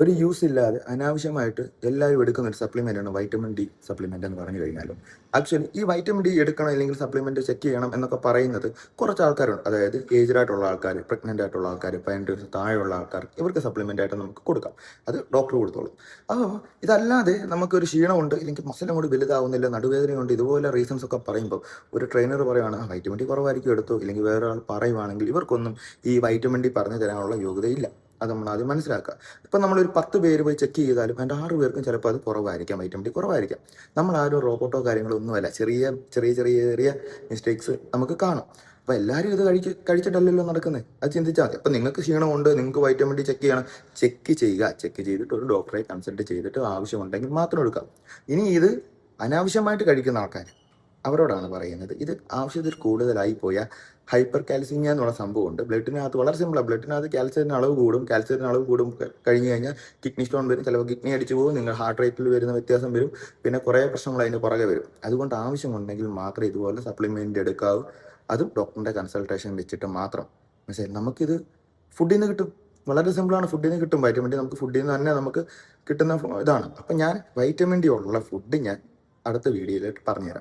ഒരു യൂസ് ഇല്ലാതെ അനാവശ്യമായിട്ട് എല്ലാവരും എടുക്കുന്ന ഒരു സപ്ലിമെൻ്റാണ് വൈറ്റമിൻ ഡി സപ്ലിമെൻ്റ് എന്ന് പറഞ്ഞു കഴിഞ്ഞാലും. ആക്ച്വലി ഈ വൈറ്റമിൻ ഡി എടുക്കണം അല്ലെങ്കിൽ സപ്ലിമെൻ്റ് ചെക്ക് ചെയ്യണം എന്നൊക്കെ പറയുന്നത് കുറച്ച് ആൾക്കാരുണ്ട്. അതായത് ഏജ്ഡ് ആയിട്ടുള്ള ആൾക്കാർ, പ്രഗ്നൻ്റ് ആയിട്ടുള്ള ആൾക്കാർ, 18 വയസ്സിന് താഴെയുള്ള ആൾക്കാർ, ഇവർക്ക് സപ്ലിമെൻ്റ് ആയിട്ട് നമുക്ക് കൊടുക്കാം. അത് ഡോക്ടർ കൊടുത്തോളും. അപ്പോൾ ഇതല്ലാതെ നമുക്കൊരു ക്ഷീണമുണ്ട്, അല്ലെങ്കിൽ മസിലും കൂടി വലുതാവുന്നില്ല, നടുവേദനയുണ്ട്, ഇതുപോലെ റീസൺസ് ഒക്കെ പറയുമ്പോൾ ഒരു ട്രെയിനർ പറയുകയാണ് വൈറ്റമിൻ ഡി കുറവായിരിക്കും എടുത്തോ, ഇല്ലെങ്കിൽ വേറെ ആൾ പറയുവാണെങ്കിൽ ഇവർക്കൊന്നും ഈ വൈറ്റമിൻ ഡി പറഞ്ഞു തരാനുള്ള യോഗ്യതയില്ല. അത് നമ്മൾ ആദ്യം മനസ്സിലാക്കുക. ഇപ്പം നമ്മളൊരു 10 പേര് പോയി ചെക്ക് ചെയ്താലും അതിൻ്റെ 6 പേർക്കും ചിലപ്പോൾ അത് കുറവായിരിക്കാം, വൈറ്റമിൻ ഡി കുറവായിരിക്കാം. നമ്മളാരും റോബോട്ടോ കാര്യങ്ങളോ ഒന്നുമല്ല. ചെറിയ ചെറിയ ചെറിയ ചെറിയ മിസ്റ്റേക്സ് നമുക്ക് കാണും. അപ്പോൾ എല്ലാവരും ഇത് കഴിച്ചിട്ടല്ലല്ലോ നടക്കുന്നത്. അത് ചിന്തിച്ചാൽ മതി. അപ്പം നിങ്ങൾക്ക് ക്ഷീണമുണ്ട്, നിങ്ങൾക്ക് വൈറ്റമിൻ ഡി ചെക്ക് ചെയ്യണം, ചെക്ക് ചെയ്യുക. ചെക്ക് ചെയ്തിട്ട് ഒരു ഡോക്ടറെ കൺസൾട്ട് ചെയ്തിട്ട് ആവശ്യമുണ്ടെങ്കിൽ മാത്രം എടുക്കാം. ഇനി ഇത് അനാവശ്യമായിട്ട് കഴിക്കുന്ന ആൾക്കാർ, അവരോടാണ് പറയുന്നത്, ഇത് ആവശ്യത്തിൽ കൂടുതലായി പോയാൽ ഹൈപ്പർ കാൽസ്യമia എന്നുള്ള സംഭവമുണ്ട്. ബ്ലഡിനകത്ത് വളരെ സിമ്പിളാണ്. ബ്ലഡിനകത്ത് കാൽസ്യത്തിൻ്റെ അളവ് കൂടും. കാൽസ്യത്തിൻ്റെ അളവ് കഴിഞ്ഞ് കഴിഞ്ഞാൽ കിഡ്നി സ്റ്റോൺ വരും, ചിലപ്പോൾ കിഡ്നി അടിച്ചു പോകും, നിങ്ങൾ ഹാർട്ട് റേറ്റിൽ വരുന്ന വ്യത്യാസം വരും, പിന്നെ കുറേ പ്രശ്നങ്ങൾ അതിൻ്റെ പുറകെ വരും. അതുകൊണ്ട് ആവശ്യമുണ്ടെങ്കിൽ മാത്രമേ ഇതുപോലെ സപ്ലിമെൻ്റ് എടുക്കാവൂ. അതും ഡോക്ടറിൻ്റെ കൺസൾട്ടേഷൻ വെച്ചിട്ട് മാത്രം. മനസ്സിലായി? നമുക്കിത് ഫുഡിൽ നിന്ന് കിട്ടും. വളരെ സിമ്പിളാണ്. ഫുഡിൽ നിന്ന് കിട്ടും. വൈറ്റമിൻ ഡി നമുക്ക് ഫുഡിൽ നിന്ന് തന്നെ നമുക്ക് കിട്ടുന്ന ഇതാണ്. അപ്പം ഞാൻ വൈറ്റമിൻ ഡി ഉള്ള ഫുഡ് ഞാൻ അടുത്ത വീഡിയോയിൽ പറഞ്ഞുതരാം.